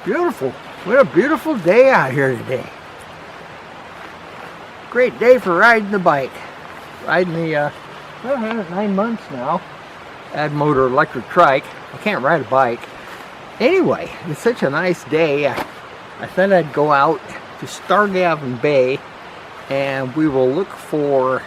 Beautiful. What a beautiful day out here today. Great day for riding the bike. Riding the, well, I've had it 9 months now. Addmotor Electric Trike. I can't ride a bike. Anyway, it's such a nice day. I thought I'd go out to Starrigaven Bay and we will look for,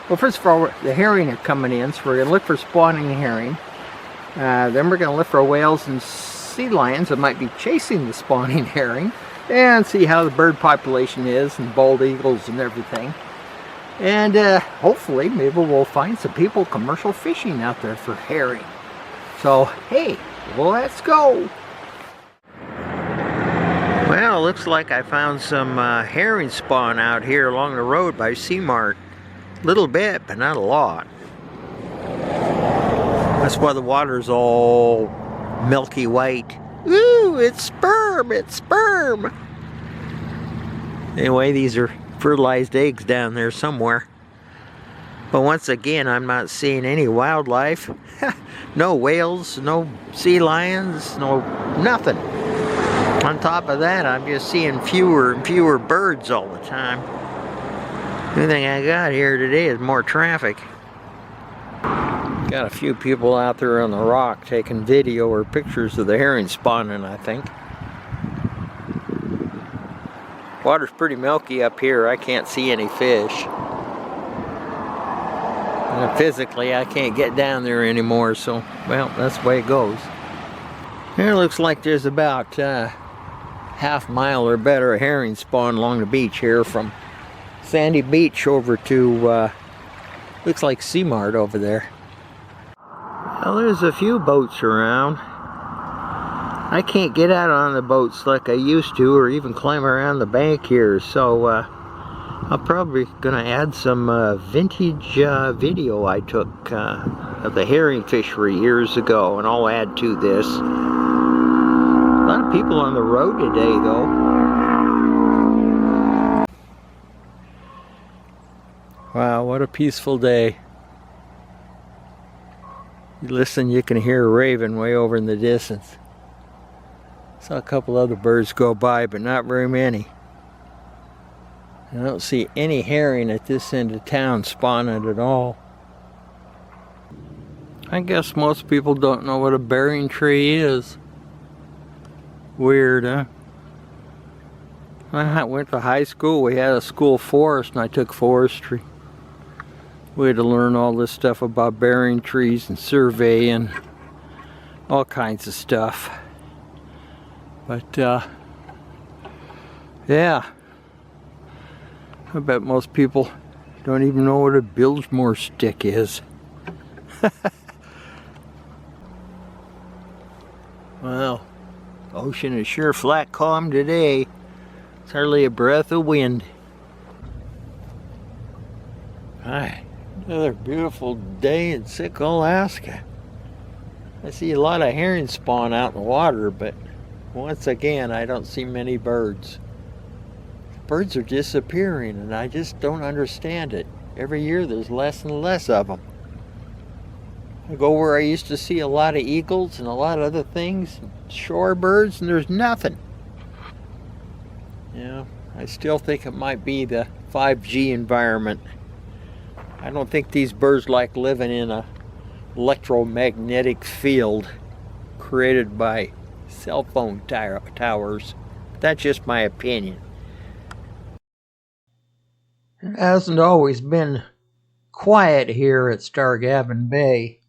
well, first of all, the herring are coming in, so we're going to look for spawning herring. Then we're going to look for whales and sea lions that might be chasing the spawning herring, and see how the bird population is, and bald eagles and everything. And hopefully maybe we'll find some people commercial fishing out there for herring. So hey, let's go. Well, looks like I found some herring spawn out here along the road by Seamart. Little bit, but not a lot. That's why the water's all milky white. Ooh, it's sperm, it's sperm. Anyway, these are fertilized eggs down there somewhere. But once again, I'm not seeing any wildlife. No whales, no sea lions, no nothing. On top of that, I'm just seeing fewer and fewer birds all the time. The only thing I got here today is more traffic. Got a few people out there on the rock taking video or pictures of the herring spawning, I think. Water's pretty milky up here. I can't see any fish. And physically, I can't get down there anymore, so, well, that's the way it goes. Here it looks like there's about half mile or better of herring spawn along the beach here from Sandy Beach over to, looks like Seamart over there. Well, there's a few boats around. I can't get out on the boats like I used to, or even climb around the bank here, so I'm probably gonna add some vintage video I took of the herring fishery years ago, and I'll add to this. A lot of people on the road today, though. Wow, what a peaceful day. You listen, you can hear a raven way over in the distance. Saw a couple other birds go by, but not very many. I don't see any herring at this end of town spawning at all. I guess most people don't know what a bearing tree is. Weird, huh? I went to high school. We had a school forest and I took forestry. We had to learn all this stuff about bearing trees and surveying, all kinds of stuff. But yeah, I bet most people don't even know what a Bilgemoor stick is. Well, ocean is sure flat calm today. It's hardly a breath of wind. Hi. Another beautiful day in Sitka, Alaska. I see a lot of herring spawn out in the water, but once again, I don't see many birds. Birds are disappearing, and I just don't understand it. Every year, there's less and less of them. I go where I used to see a lot of eagles and a lot of other things, shorebirds, and there's nothing. Yeah, I still think it might be the 5G environment. I don't think these birds like living in a electromagnetic field created by cell phone towers. That's just my opinion. It hasn't always been quiet here at Starrigaven Bay.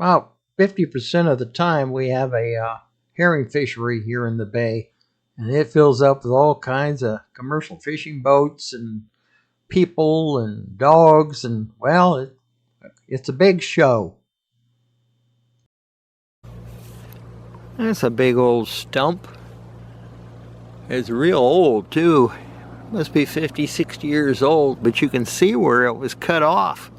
About 50% of the time we have a herring fishery here in the bay, and it fills up with all kinds of commercial fishing boats and people and dogs, and well, it's a big show. That's a big old stump. It's real old too. Must be 50, 60 years old, but you can see where it was cut off.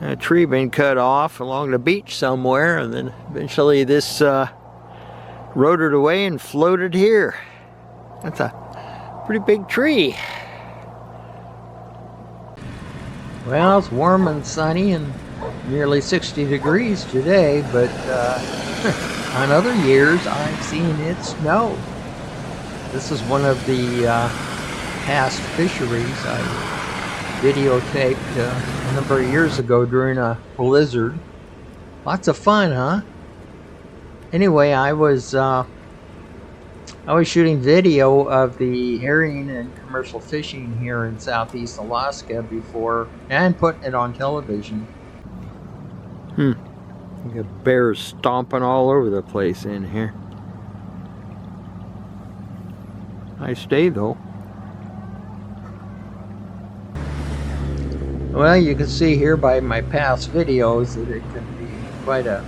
A tree been cut off along the beach somewhere, and then eventually this rotored away and floated here. That's a Pretty big tree. Well, it's warm and sunny and nearly 60 degrees today, but on other years I've seen it snow. This is one of the past fisheries I videotaped a number of years ago during a blizzard. Lots of fun, huh? Anyway, I was shooting video of the herring and commercial fishing here in southeast Alaska before, and putting it on television. You got bears stomping all over the place in here. Nice day though. Well, you can see here by my past videos that it can be quite a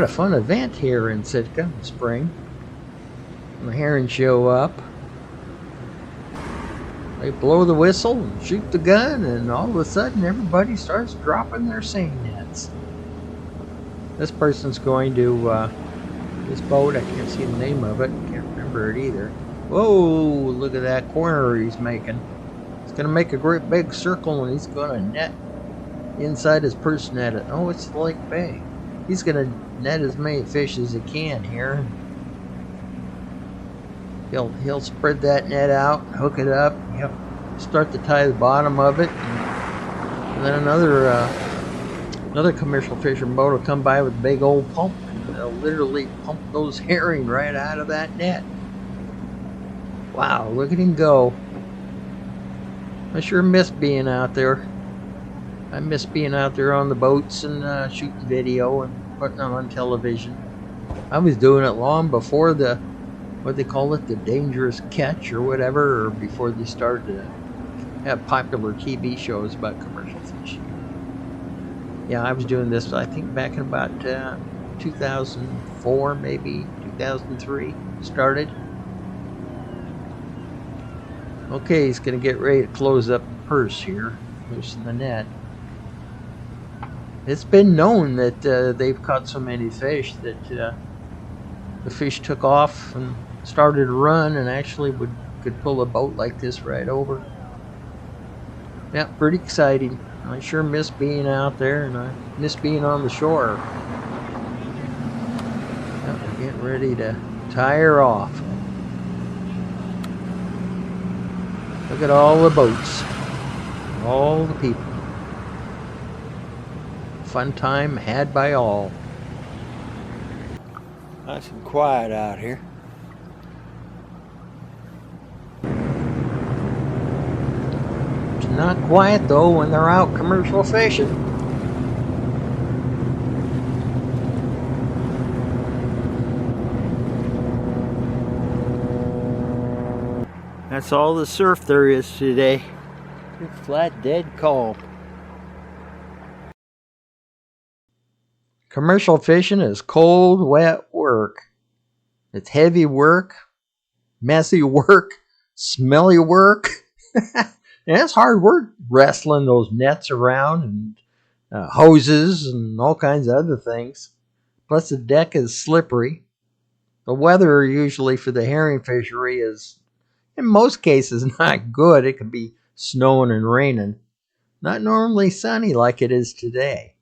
fun event here in Sitka in spring. When the herons show up, they blow the whistle and shoot the gun, and all of a sudden everybody starts dropping their seine nets. This person's going to this boat, I can't see the name of it, can't remember it either. Whoa, look at that corner he's making. He's going to make a great big circle and he's going to net inside his purse net it. Oh, it's the Lake Bay. He's going to net as many fish as he can here. He'll spread that net out, hook it up, start to tie the bottom of it, and then another commercial fisherman boat will come by with a big old pump, and they'll literally pump those herring right out of that net. Wow, look at him go. I sure miss being out there. I miss being out there on the boats and shooting video and putting it on television. I was doing it long before the, what they call it, the dangerous catch or whatever, or before they started to have popular TV shows about commercial fishing. Yeah, I was doing this, I think, back in about 2004, maybe 2003, started. Okay, he's going to get ready to close up the purse here, loosen the net. It's been known that they've caught so many fish that the fish took off and started to run, and actually could pull a boat like this right over. Yeah, pretty exciting. I sure miss being out there, and I miss being on the shore. Yeah, we're getting ready to tie her off. Look at all the boats, all the people. Fun time had by all. Nice and quiet out here. It's not quiet though when they're out commercial fishing. That's all the surf there is today. Flat, dead calm. Commercial fishing is cold, wet work. It's heavy work, messy work, smelly work. And it's hard work wrestling those nets around and hoses and all kinds of other things. Plus the deck is slippery. The weather usually for the herring fishery is, in most cases, not good. It can be snowing and raining. Not normally sunny like it is today.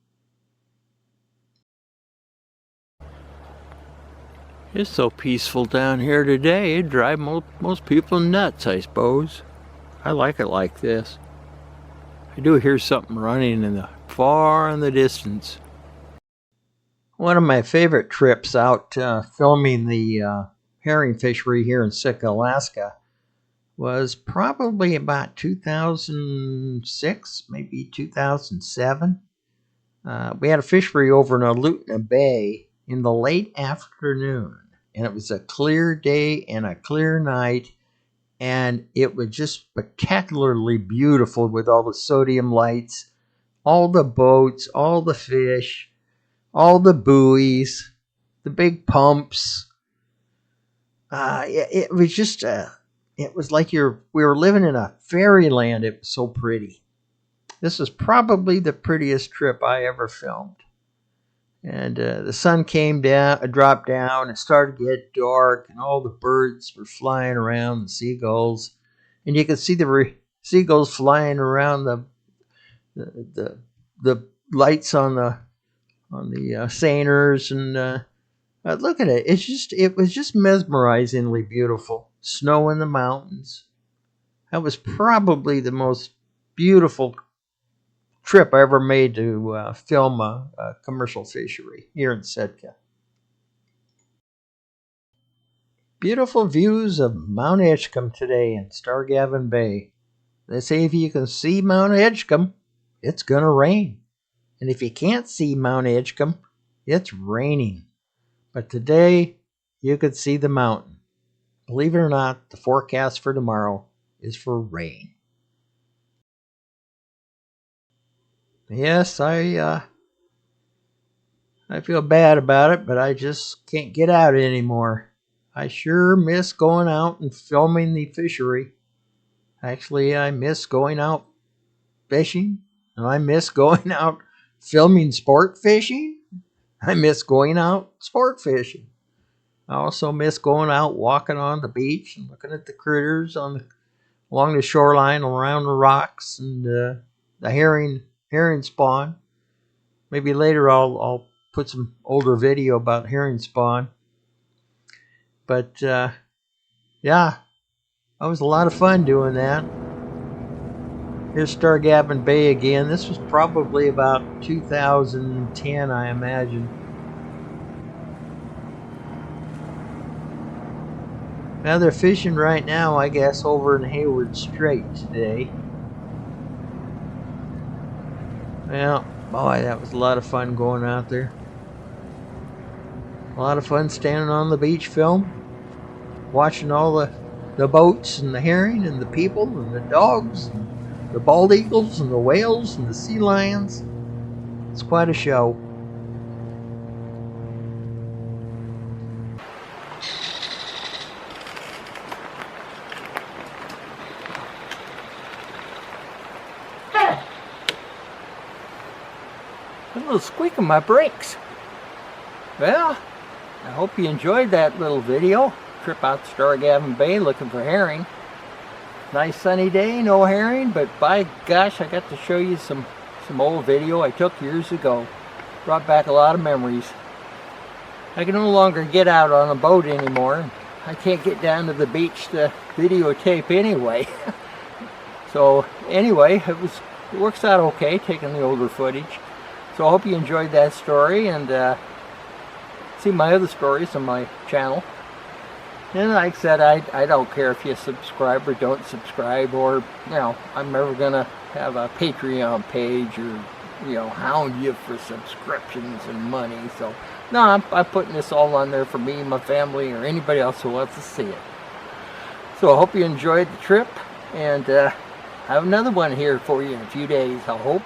It's so peaceful down here today, it'd drive most people nuts, I suppose. I like it like this. I do hear something running far in the distance. One of my favorite trips out filming the herring fishery here in Sitka, Alaska, was probably about 2006, maybe 2007. We had a fishery over in Addmotor Bay in the late afternoon, and it was a clear day and a clear night, and it was just spectacularly beautiful with all the sodium lights, all the boats, all the fish, all the buoys, the big pumps. It was just it was like we were living in a fairyland. It was so pretty. This is probably the prettiest trip I ever filmed. And the sun came down, dropped down, it started to get dark, and all the birds were flying around, the seagulls. and you can see the seagulls flying around the lights on the seiners, and look at it. It was just mesmerizingly beautiful. Snow in the mountains. That was probably the most beautiful trip I ever made to film a commercial fishery here in Sitka. Beautiful views of Mount Edgecombe today in Starrigaven Bay. They say if you can see Mount Edgecombe, it's gonna rain. And if you can't see Mount Edgecombe, it's raining. But today, you could see the mountain. Believe it or not, the forecast for tomorrow is for rain. Yes, I feel bad about it, but I just can't get out anymore. I sure miss going out and filming the fishery. Actually, I miss going out fishing, and I miss going out filming sport fishing. I miss going out sport fishing. I also miss going out walking on the beach and looking at the critters along the shoreline, around the rocks, and the herring spawn. Maybe later I'll put some older video about herring spawn. But yeah, that was a lot of fun doing that. Here's Starrigaven Bay again. This was probably about 2010, I imagine. Now they're fishing right now, I guess, over in Hayward Strait today. Well, boy, that was a lot of fun going out there. A lot of fun standing on the beach film, watching all the boats and the herring and the people and the dogs and the bald eagles and the whales and the sea lions. It's quite a show. A little squeak on my brakes. Well, I hope you enjoyed that little video. Trip out to Starrigaven Bay looking for herring. Nice sunny day, no herring, but by gosh, I got to show you some old video I took years ago. Brought back a lot of memories. I can no longer get out on a boat anymore. I can't get down to the beach to videotape anyway. So anyway, it works out okay taking the older footage. So I hope you enjoyed that story, and see my other stories on my channel. And like I said, I don't care if you subscribe or don't subscribe, or, you know, I'm never gonna have a Patreon page or, you know, hound you for subscriptions and money. So no, I'm putting this all on there for me, my family, or anybody else who wants to see it. So I hope you enjoyed the trip, and I have another one here for you in a few days, I hope.